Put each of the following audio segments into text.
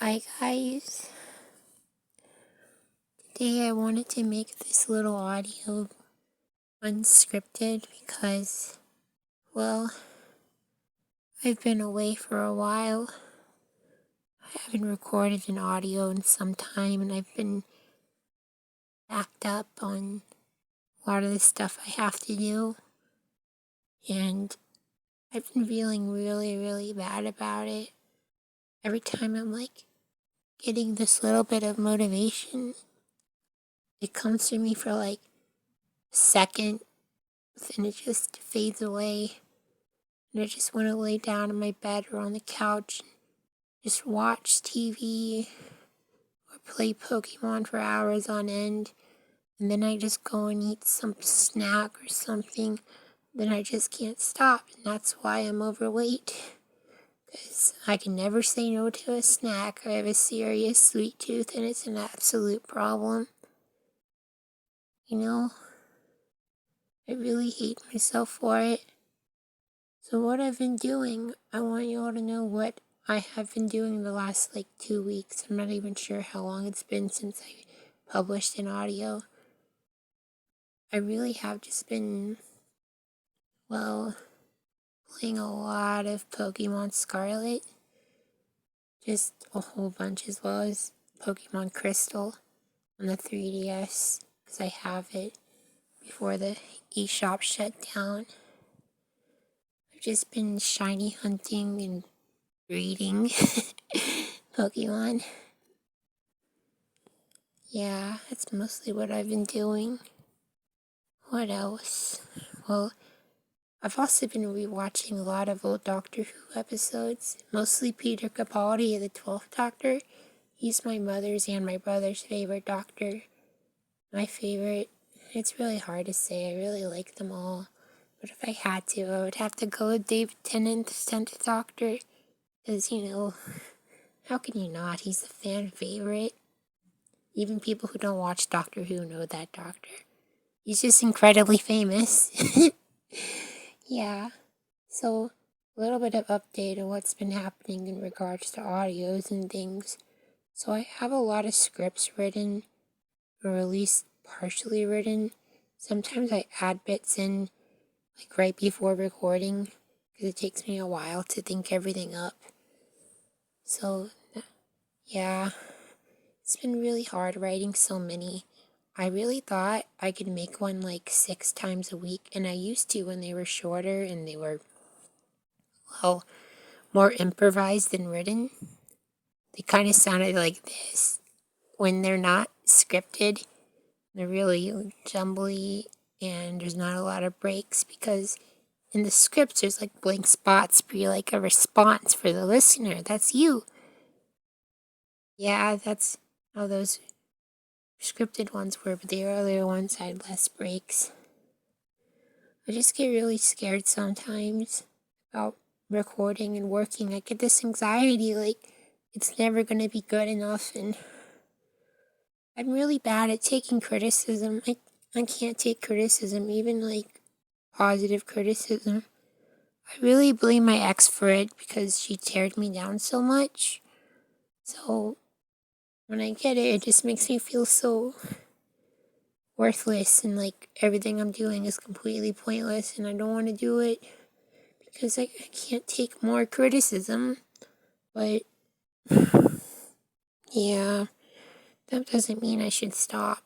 Hi guys, today I wanted to make this little audio unscripted because, well, I've been away for a while. I haven't recorded an audio in some time and I've been backed up on a lot of the stuff I have to do, and I've been feeling really bad about it. Every time I'm getting this little bit of motivation, it comes to me for a second, and it just fades away. And I just want to lay down in my bed or on the couch and just watch TV or play Pokemon for hours on end. And then I just go and eat some snack or something. Then I just can't stop. And that's why I'm overweight. Because I can never say no to a snack. I have a serious sweet tooth and it's an absolute problem. You know, I really hate myself for it. So what I've been doing, I want you all to know what I have been doing the last 2 weeks. I'm not even sure how long it's been since I published an audio. I really have just been, playing a lot of Pokemon Scarlet. Just a whole bunch, as well as Pokemon Crystal on the 3DS, because I have it before the eShop shut down. I've just been shiny hunting and breeding Pokemon. Yeah, that's mostly what I've been doing. What else? Well, I've also been rewatching a lot of old Doctor Who episodes, mostly Peter Capaldi, the 12th Doctor. He's my mother's and my brother's favorite Doctor. My favorite, it's really hard to say, I really like them all. But if I had to, I would have to go with David Tennant, the 10th Doctor. Because, how can you not? He's a fan favorite. Even people who don't watch Doctor Who know that Doctor. He's just incredibly famous. Yeah. So, a little bit of update on what's been happening in regards to audios and things. So I have a lot of scripts written, or at least partially written. Sometimes I add bits in, right before recording, because it takes me a while to think everything up. So, yeah, it's been really hard writing so many. I really thought I could make one 6 times a week, and I used to when they were shorter and they were, more improvised than written. They kind of sounded like this. When they're not scripted, they're really jumbly and there's not a lot of breaks, because in the scripts there's blank spots for you, a response for the listener. That's you. Yeah, that's how those scripted ones were, but the earlier ones had less breaks. I just get really scared sometimes about recording and working. I get this anxiety, it's never going to be good enough, and I'm really bad at taking criticism. I can't take criticism, even positive criticism. I really blame my ex for it because she teared me down so much. So when I get it, it just makes me feel so worthless, and everything I'm doing is completely pointless, and I don't want to do it because I can't take more criticism. But yeah, that doesn't mean I should stop.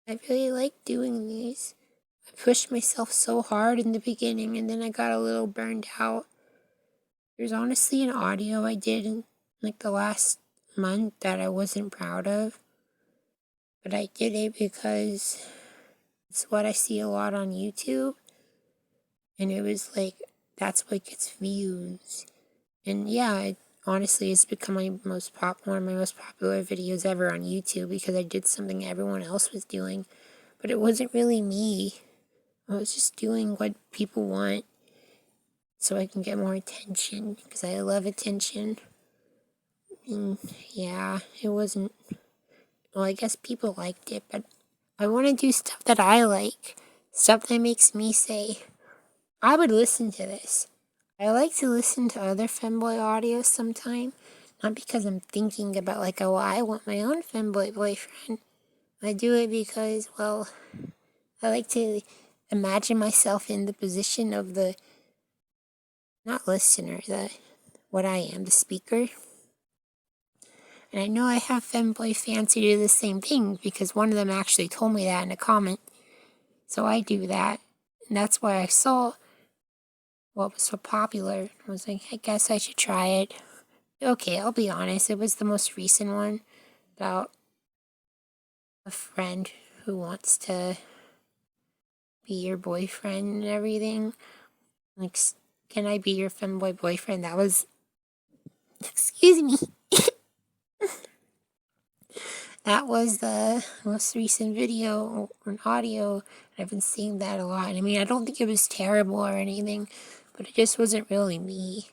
I really like doing these. I pushed myself so hard in the beginning, and then I got a little burned out. There's honestly an audio I did in the last month that I wasn't proud of, but I did it because it's what I see a lot on YouTube, and it was that's what gets views. And yeah, honestly, it's become one of my most popular videos ever on YouTube because I did something everyone else was doing, but it wasn't really me. I was just doing what people want so I can get more attention, because I love attention. And yeah, it wasn't, I guess people liked it, but I want to do stuff that I like, stuff that makes me say, I would listen to this. I like to listen to other Femboy audios sometime Not because I'm thinking about like, oh, I want my own femboy boyfriend. I do it because, well, I like to imagine myself in the position of the, not listener, what I am, the speaker. And I know I have femboy fans who do the same thing because one of them actually told me that in a comment. So I do that. And that's why I saw what was so popular. I was like, I guess I should try it. Okay, I'll be honest. It was the most recent one about a friend who wants to be your boyfriend and everything. Like, can I be your femboy boyfriend? That was, excuse me. That was the most recent video and audio. I've been seeing that a lot. I mean, I don't think it was terrible or anything, but it just wasn't really me.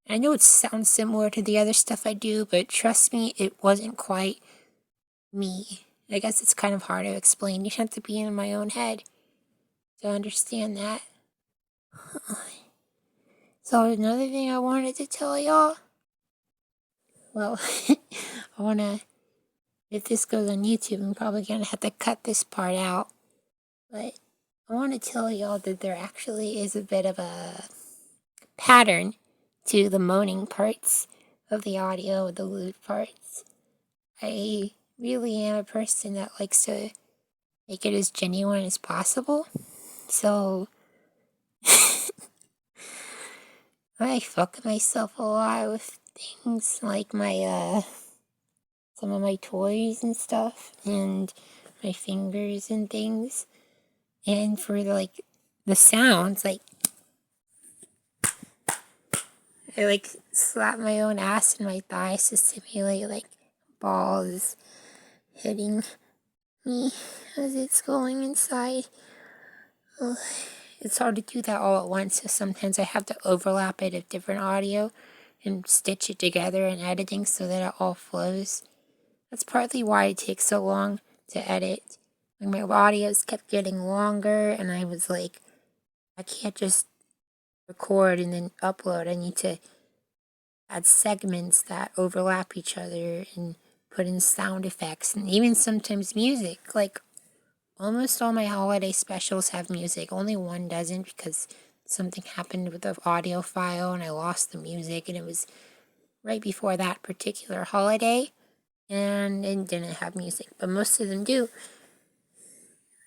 I know it sounds similar to the other stuff I do, but trust me, it wasn't quite me. I guess it's kind of hard to explain. You have to be in my own head to understand that. So another thing I wanted to tell y'all, well, if this goes on YouTube, I'm probably going to have to cut this part out. But I want to tell y'all that there actually is a bit of a pattern to the moaning parts of the audio, the lewd parts. I really am a person that likes to make it as genuine as possible. So I fuck myself a lot with things like my some of my toys and stuff, and my fingers and things. And for the sounds, like I like slap my own ass in my thighs to simulate like balls hitting me as it's going inside. Ugh. It's hard to do that all at once, so sometimes I have to overlap it of different audio and stitch it together in editing so that it all flows. That's partly why it takes so long to edit. Like my audios kept getting longer, and I was like, I can't just record and then upload. I need to add segments that overlap each other and put in sound effects and even sometimes music. Like almost all my holiday specials have music. Only one doesn't because something happened with the audio file and I lost the music, and it was right before that particular holiday and it didn't have music, but most of them do.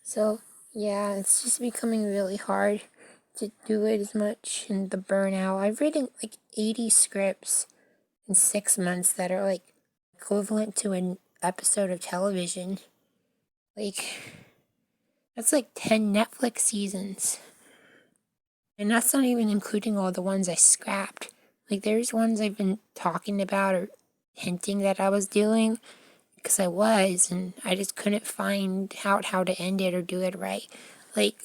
So yeah, it's just becoming really hard to do it as much, and the burnout. I've written like 80 scripts in 6 months that are like equivalent to an episode of television. Like, that's like 10 Netflix seasons. And that's not even including all the ones I scrapped. Like, there's ones I've been talking about or hinting that I was doing, because I was, and I just couldn't find out how to end it or do it right. Like,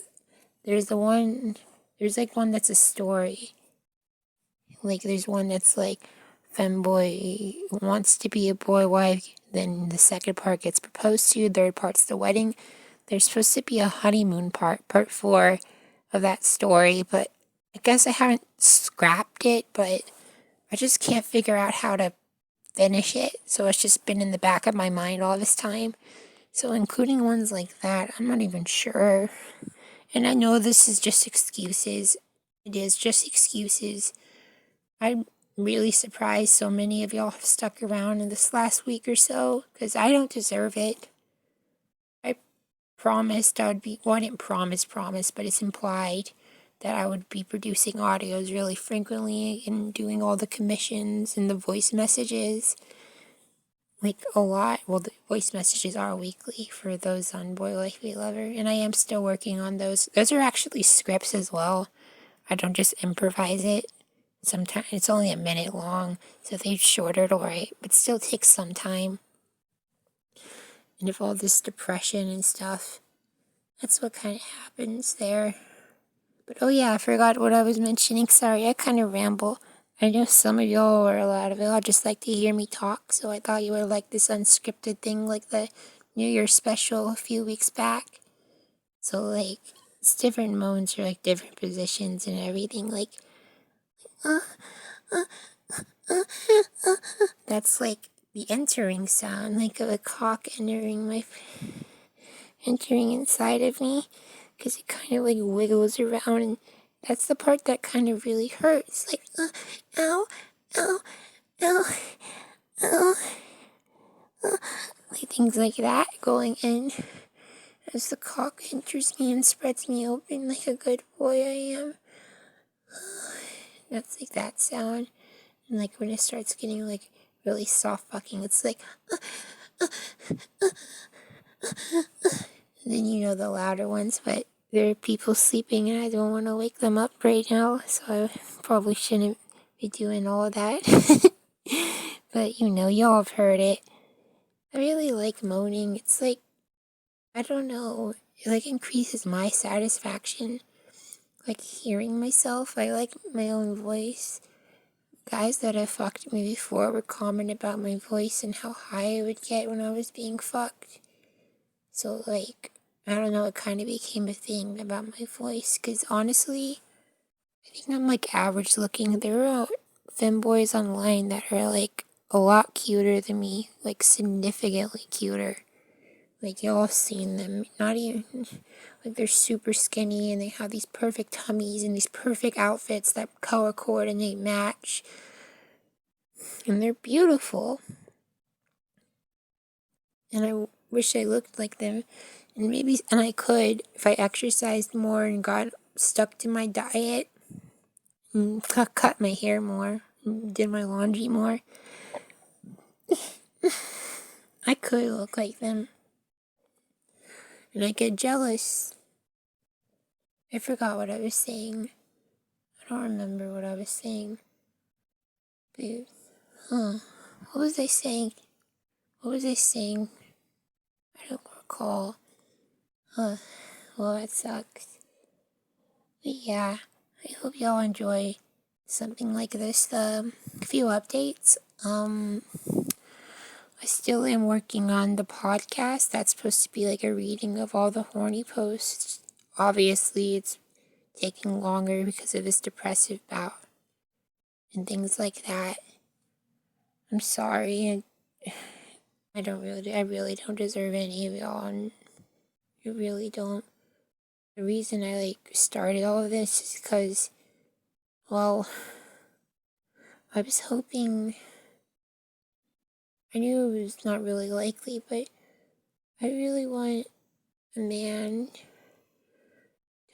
there's one that's a story. Like, there's one that's like, Femboy wants to be a boy wife, then the second part gets proposed to, third part's the wedding. There's supposed to be a honeymoon part 4 of that story, but I guess I haven't scrapped it, but I just can't figure out how to finish it, so it's just been in the back of my mind all this time. So including ones like that, I'm not even sure. And I know this is just excuses. It is just excuses. I'm really surprised so many of y'all have stuck around in this last week or so, because I don't deserve it. I promised I would be, well, I didn't promise, but it's implied that I would be producing audios really frequently and doing all the commissions and the voice messages. Like a lot. Well, the voice messages are weekly for those on Boy Life We Lover, and I am still working on those. Those are actually scripts as well. I don't just improvise it. Sometimes it's only a minute long, so if they're shorter to write, but still takes some time. And if all this depression and stuff, that's what kind of happens there. But oh yeah, I forgot what I was mentioning. Sorry, I kind of ramble. I know some of y'all, or a lot of y'all, just like to hear me talk, so I thought you would like this unscripted thing like the New Year's special a few weeks back. So, like, it's different moans or, like, different positions and everything, like, That's like the entering sound, like of a cock entering inside of me, because it kind of like wiggles around, and that's the part that kind of really hurts. Like, ow, ow, ow, ow, like things like that going in as the cock enters me and spreads me open like a good boy I am. That's like that sound. And like when it starts getting like really soft fucking, it's like, and then you know the louder ones, but there are people sleeping and I don't want to wake them up right now, so I probably shouldn't be doing all of that. But you know, y'all have heard it. I really like moaning. It's like, I don't know, it like increases my satisfaction. Like hearing myself, I like my own voice. Guys that have fucked me before would comment about my voice and how high I would get when I was being fucked. So like, I don't know, it kind of became a thing about my voice, because honestly, I think I'm like average looking. There are femboys online that are like a lot cuter than me, like significantly cuter. Like y'all have seen them, not even, like they're super skinny and they have these perfect tummies and these perfect outfits that color coordinate match. And they're beautiful. And I wish I looked like them. And I could if I exercised more and got stuck to my diet and cut my hair more and did my laundry more. I could look like them. And I get jealous. I forgot what I was saying. I don't remember what I was saying. But, what was I saying? What was I saying? I don't recall. Well, that sucks. But yeah, I hope y'all enjoy something like this. A few updates. I still am working on the podcast. That's supposed to be like a reading of all the horny posts. Obviously, it's taking longer because of this depressive bout and things like that. I'm sorry. I really don't deserve any of y'all, and I really don't. The reason I like started all of this is because, well, I was hoping, I knew it was not really likely, but I really want a man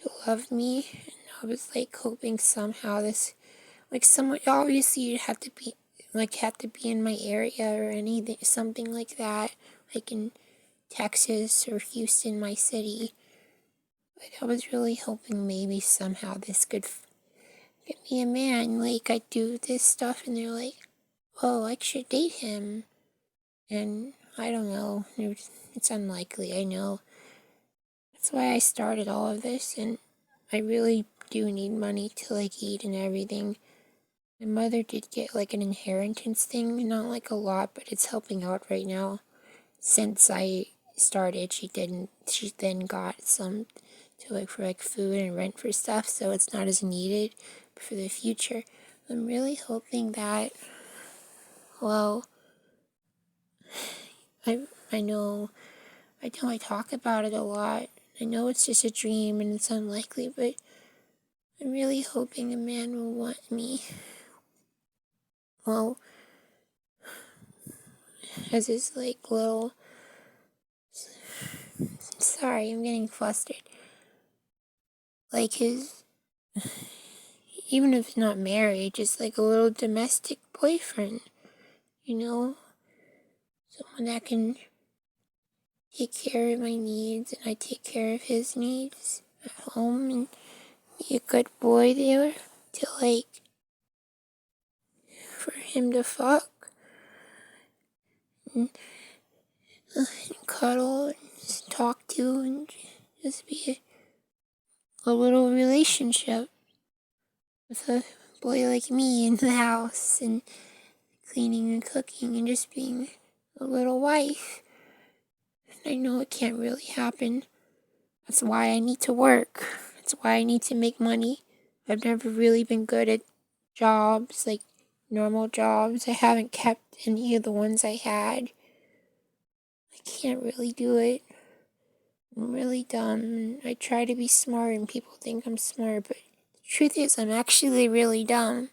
to love me, and I was like hoping somehow this, like someone, obviously you'd have to be in my area or anything, something like that, like in Texas or Houston, my city. But I was really hoping maybe somehow this could get me a man. Like I do this stuff and they're like, oh, I should date him. And I don't know, it's unlikely, I know. That's why I started all of this, and I really do need money to like eat and everything. My mother did get like an inheritance thing, not like a lot, but it's helping out right now. Since I started, she then got some to like for like food and rent for stuff, so it's not as needed for the future. I'm really hoping that, well, I know I talk about it a lot. I know it's just a dream and it's unlikely, but I'm really hoping a man will want me. Well, as his like little, sorry, I'm getting flustered. Like his, even if not married, just like a little domestic boyfriend, you know? Someone that can take care of my needs and I take care of his needs at home and be a good boy there to like, for him to fuck and cuddle and just talk to and just be a little relationship with a boy like me in the house and cleaning and cooking and just being a little wife. And I know it can't really happen. That's why I need to work. That's why I need to make money. I've never really been good at jobs, like normal jobs. I haven't kept any of the ones I had. I can't really do it. I'm really dumb. I try to be smart and people think I'm smart, but the truth is I'm actually really dumb.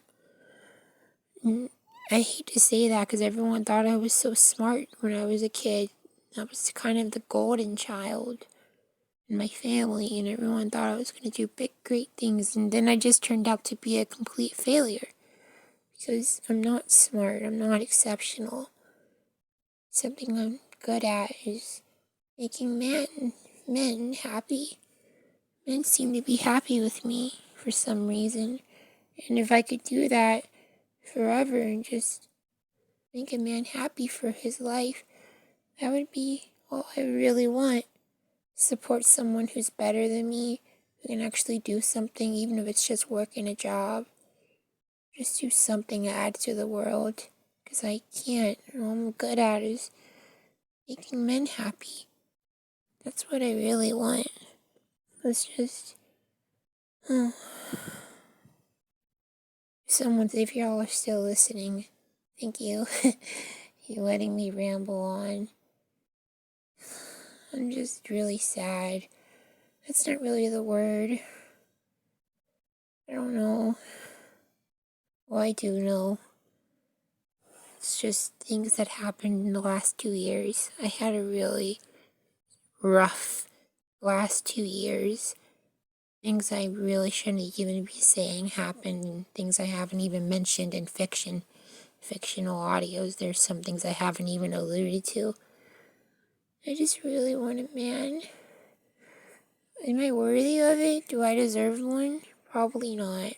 And I hate to say that because everyone thought I was so smart when I was a kid. I was kind of the golden child in my family, and everyone thought I was going to do big, great things. And then I just turned out to be a complete failure because I'm not smart. I'm not exceptional. Something I'm good at is making men happy. Men seem to be happy with me for some reason. And if I could do that forever and just make a man happy for his life, that would be all I really want. Support someone who's better than me, who can actually do something, even if it's just working a job. Just do something to add to the world, because I can't. All I'm good at is making men happy. That's what I really want. It's just, if y'all are still listening, thank you. You're letting me ramble on. I'm just really sad. That's not really the word. I don't know. Well, I do know. It's just things that happened in the last 2 years. I had a really rough last 2 years. Things I really shouldn't even be saying happened, and things I haven't even mentioned in fictional audios. There's some things I haven't even alluded to. I just really want a man. Am I worthy of it? Do I deserve one? Probably not.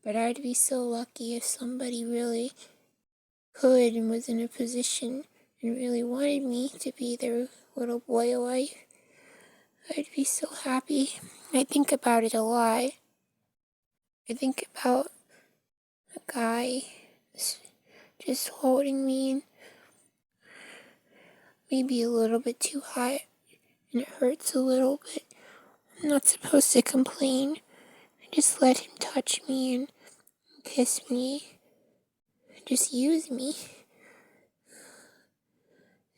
But I'd be so lucky if somebody really could and was in a position and really wanted me to be their little boy wife. I'd be so happy. I think about it a lot. I think about a guy just holding me and maybe a little bit too hot and it hurts a little bit. I'm not supposed to complain. I just let him touch me and kiss me and just use me.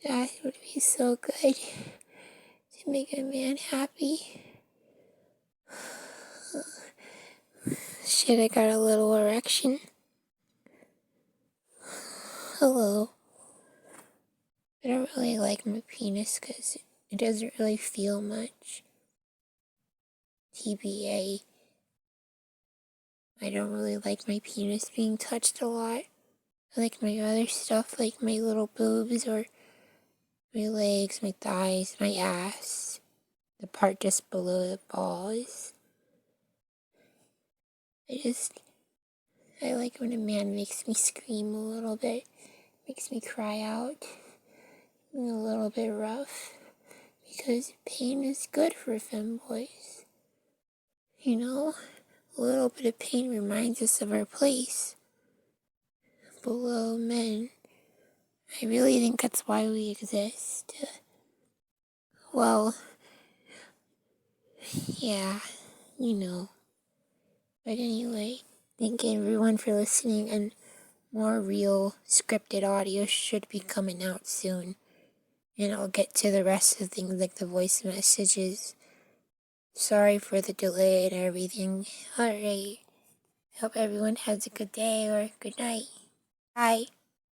That would be so good to make a man happy. Shit, I got a little erection. Hello. I don't really like my penis because it doesn't really feel much. TBA. I don't really like my penis being touched a lot. I like my other stuff, like my little boobs or my legs, my thighs, my ass. The part just below the balls. I like when a man makes me scream a little bit, makes me cry out, a little bit rough, because pain is good for femboys. You know, a little bit of pain reminds us of our place below men. I really think that's why we exist. Well, yeah, you know. But anyway, thank everyone for listening, and more real scripted audio should be coming out soon. And I'll get to the rest of things like the voice messages. Sorry for the delay and everything. Alright. Hope everyone has a good day or good night. Bye.